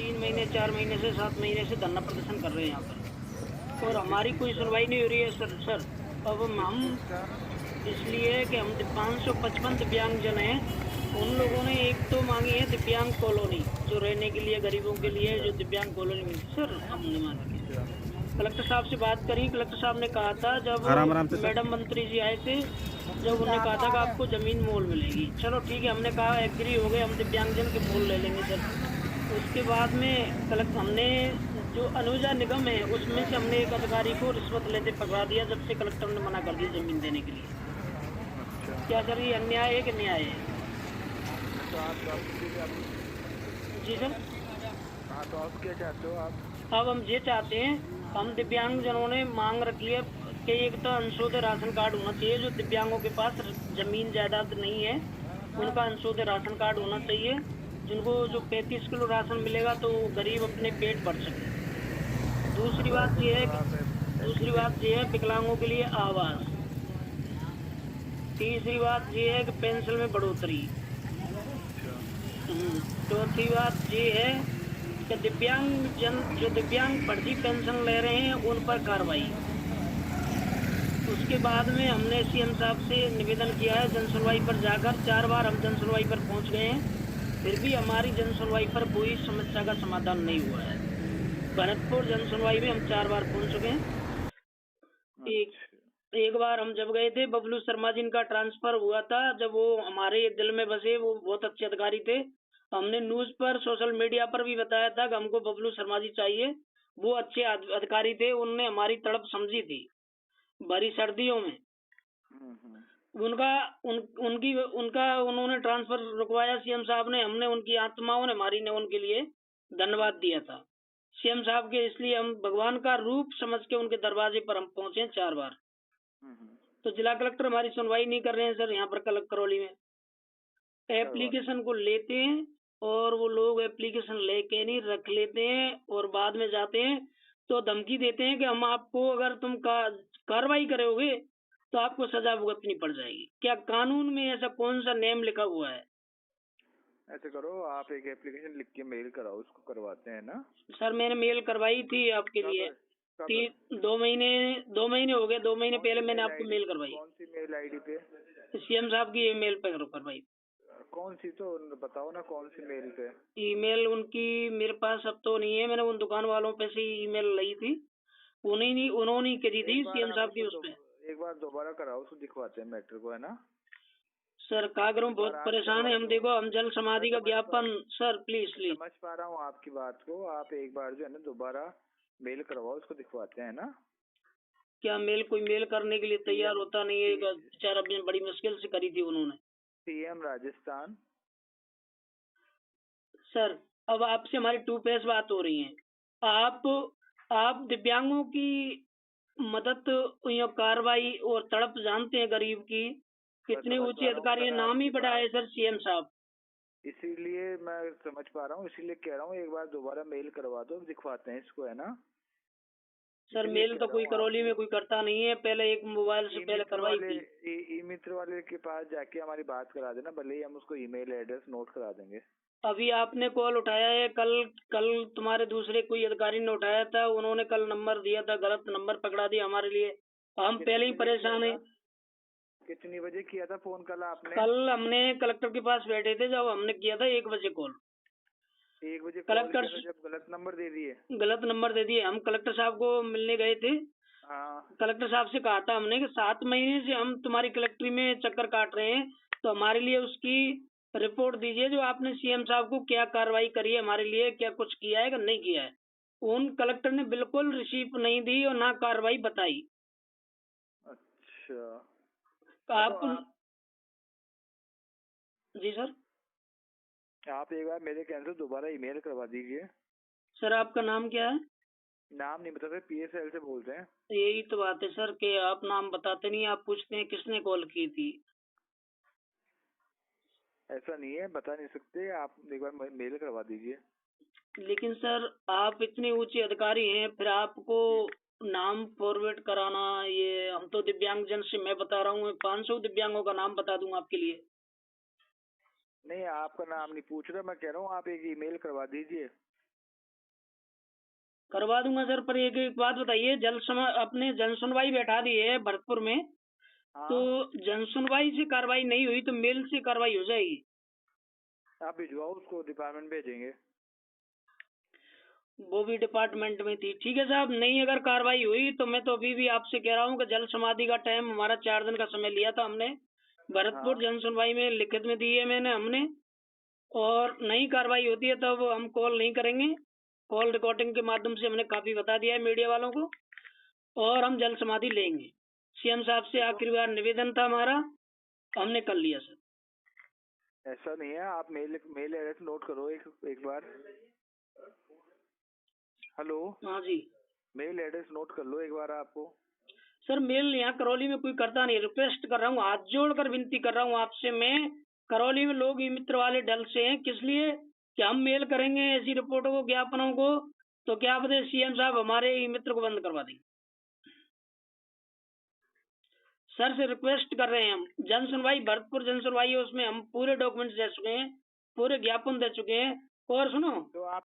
3 महीने 4 महीने से 7 महीने से धरना प्रदर्शन कर रहे हैं यहाँ पर, और हमारी कोई सुनवाई नहीं हो रही है सर। अब हम इसलिए कि हम 555 दिव्यांगजन हैं, उन लोगों ने एक तो मांगी है दिव्यांग कॉलोनी, जो रहने के लिए गरीबों के लिए जो दिव्यांग कॉलोनी मिलती सर, हमने मांगी है। कलेक्टर साहब से बात करी, कलेक्टर साहब ने कहा था जब मैडम मंत्री जी आए थे, जब उन्होंने कहा था कि आपको जमीन मोल मिलेगी। चलो ठीक है, हमने कहा एग्री हो गए, हम दिव्यांगजन के मोल ले लेंगे सर। उसके बाद में हमने जो अनुजा निगम है उसमें से हमने एक अधिकारी को रिश्वत लेते पकड़ा दिया, जब से कलेक्टर ने मना कर दिया जमीन देने के लिए। क्या सर ये अन्याय है कि न्याय है? जी सर। तो आप क्या चाहते हो? आप अब हम ये चाहते हैं, हम दिव्यांगजनों ने मांग रखी है कि एक तो अंत्योदय राशन कार्ड होना चाहिए। जो दिव्यांगों के पास जमीन जायदाद नहीं है उनका अंत्योदय राशन कार्ड होना चाहिए, जिनको जो 35 किलो राशन मिलेगा तो गरीब अपने पेट भर सके। दूसरी बात ये है विकलांगों के लिए आवास। तीसरी बात ये है कि पेंशन में बढ़ोतरी। चौथी बात ये है कि दिव्यांग फर्जी पेंशन ले रहे हैं उन पर कार्रवाई। उसके बाद में हमने सीएम साहब से निवेदन किया है जन सुनवाई पर जाकर, 4 बार हम जन सुनवाई पर पहुंच गए हैं, फिर भी हमारी जन सुनवाई पर कोई समस्या का समाधान नहीं हुआ है। भरतपुर जन सुनवाई में हम 4 बार पहुंच चुके हैं। एक बार हम जब गए थे, बबलू शर्मा जी का ट्रांसफर हुआ था, जब वो हमारे दिल में बसे, वो बहुत अच्छे अधिकारी थे। हमने न्यूज पर सोशल मीडिया पर भी बताया था कि हमको बबलू शर्मा जी चाहिए, वो अच्छे अधिकारी थे, उनने हमारी तड़प समझी थी भरी सर्दियों में। उनका उन्होंने ट्रांसफर रुकवाया सीएम साहब ने, हमने उनकी आत्माओं ने हमारी ने उनके लिए धन्यवाद दिया था सीएम साहब के। इसलिए हम भगवान का रूप समझ के उनके दरवाजे पर हम पहुंचे 4 बार। तो जिला कलेक्टर हमारी सुनवाई नहीं कर रहे हैं सर। यहाँ पर करौली में एप्लीकेशन को लेते हैं और वो लोग एप्लीकेशन लेके नहीं रख लेते हैं, और बाद में जाते हैं तो धमकी देते हैं कि हम आपको, अगर तुम कार्रवाई करोगे तो आपको सजा भुगतनी पड़ जाएगी। क्या कानून में ऐसा कौन सा नियम लिखा हुआ है? ऐसे करो, आप एक एप्लीकेशन लिख के मेल कराओ, उसको करवाते हैं ना सर। मैंने मेल करवाई थी आपके लिए 2 महीने हो गए। 2 महीने पहले मैंने आपको मेल करवाई। कौन सी मेल आईडी पे? सीएम साहब की ईमेल पे करवाई। कौन सी? तो बताओ ना कौन सी मेल पे। ईमेल उनकी मेरे पास अब तो नहीं है, मैंने उन दुकान वालों पे से ईमेल ली थी, उन्होंने करी थी सीएम साहब की। उस पे एक बार दोबारा कराओ, उसको दिखवाते हैं मैटर को, है ना सर। कागरों बहुत परेशान है हम। देखो, हम जल समाधि का ज्ञापन सर, प्लीज समझ पा रहा हूँ आपकी बात को। आप एक बार जो है ना दोबारा मेल करवाओ, उसको दिखवाते हैं ना। क्या कोई मेल करने के लिए तैयार होता नहीं है? बेचारा बड़ी मुश्किल से करी थी उन्होंने। सीएम राजस्थान। सर, अब आपसे हमारी 2 पेज बात हो रही है। आप दिव्यांगों की मदद या कार्रवाई और तड़प जानते हैं गरीब की, कितने ऊंचे अधिकारी हैं, नाम ही बड़ा है सर सीएम साहब। इसीलिए मैं समझ पा रहा हूँ, इसीलिए कह रहा हूँ एक बार दोबारा मेल करवा दो, दिखवाते हैं इसको, है ना सर। मेल तो कोई करौली में कोई करता नहीं है, पहले एक मोबाइल से पहले करवाई थी। ई मित्र वाले के पास जाके हमारी बात करा देना, भले ही हम उसको ईमेल एड्रेस नोट करा देंगे। अभी आपने कॉल उठाया है, कल तुम्हारे दूसरे कोई अधिकारी ने उठाया था, उन्होंने कल नंबर दिया था, गलत नंबर पकड़ा दिया हमारे लिए। हम पहले ही परेशान हैं। कितनी बजे किया था फोन कल आपने? कल हमने कलेक्टर के पास बैठे थे, जब हमने किया था 1 बजे कॉल। 1 बजे कलेक्टर जब गलत नंबर दे दिए? गलत नंबर दे दिए। हम कलेक्टर साहब को मिलने गए थे। कलेक्टर साहब से कहा था हमने कि 7 महीने से हम तुम्हारी कलेक्ट्री में चक्कर काट रहे हैं, तो हमारे लिए उसकी रिपोर्ट दीजिए, जो आपने सीएम साहब को क्या कार्रवाई करी है हमारे लिए, क्या कुछ किया है कि नहीं किया है। उन कलेक्टर ने बिल्कुल रिसीव नहीं दी और ना कार्रवाई बताई। अच्छा, आप जी सर। आप एक बार मेरे कहने से दोबारा ईमेल करवा दीजिए। सर, आपका नाम क्या है? नाम नहीं बता रहे, पीएसएल से बोल रहे हैं। यही तो बात है सर कि आप नाम बताते नहीं, आप पूछते हैं किसने कॉल की थी। ऐसा नहीं है, बता नहीं सकते, आप एक बार मेल करवा दीजिए। लेकिन सर, आप इतने ऊंचे अधिकारी हैं, फिर आपको नाम फॉरवर्ड कराना, ये हम तो दिव्यांगजन से, मैं बता रहा हूँ 500 दिव्यांगों का नाम बता दूंगा आपके लिए। नहीं, आपका नाम नहीं पूछ रहा, मैं कह रहा हूँ आप एक ईमेल करवा दीजिए। करवा दूंगा सर, पर एक एक बात बताइए, अपने जन सुनवाई बैठा दी है भरतपुर में, हाँ तो जन सुनवाई से कार्रवाई नहीं हुई तो मेल से कार्रवाई हो जाएगी? आप भिजवाओ, उसको डिपार्टमेंट भेजेंगे। वो भी डिपार्टमेंट में थी। ठीक है साहब, नहीं अगर कार्रवाई हुई तो मैं तो अभी भी आपसे कह रहा हूँ कि जल समाधि का टाइम हमारा 4 दिन का समय लिया था हमने, भरतपुर हाँ जन सुनवाई में लिखित में दी है मैंने हमने, और नहीं कार्रवाई होती है तब हम कॉल नहीं करेंगे। कॉल रिकॉर्डिंग के माध्यम से हमने काफी बता दिया है मीडिया वालों को, और हम जल समाधि लेंगे। सीएम साहब से तो आखिरी बार निवेदन था हमारा, हमने कर लिया सर। ऐसा नहीं है, आप मेल मेल एड्रेस नोट करो एक बार। हेलो, हाँ जी मेल एड्रेस नोट कर लो एक बार आपको। सर, मेल यहाँ करौली में कोई करता नहीं। रिक्वेस्ट कर रहा हूँ, हाथ जोड़कर विनती कर रहा हूँ आपसे मैं, करौली में लोग ई मित्र वाले दल से हैं, किस लिए कि हम मेल करेंगे ऐसी रिपोर्टों को, ज्ञापनों को, तो क्या पता सीएम साहब हमारे ई मित्र को बंद करवा देंगे। सर से रिक्वेस्ट कर रहे हैं हम, जन सुनवाई भरतपुर जन सुनवाई है, उसमें हम पूरे डॉक्यूमेंट्स दे चुके हैं, पूरे ज्ञापन दे चुके हैं। और सुनो, तो आप